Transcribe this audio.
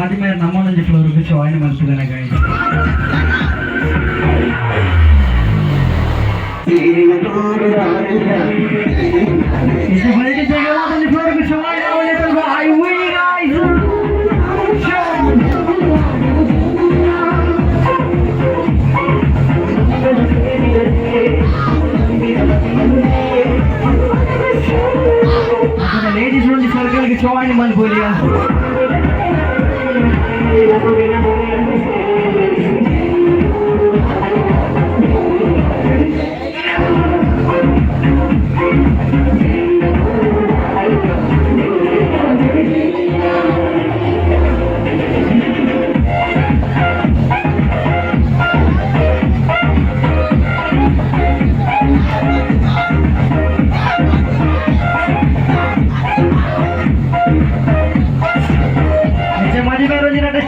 माझी मेरे नम्मा फ्लोर के चौवाइन मल्सुगना गाइस इसे बड़े के जगह वाला फ्लोर के चौवाइन आवले तो आई हुई गाइस लेडीज रोड सर्कल के चौवाइन मन बोलिया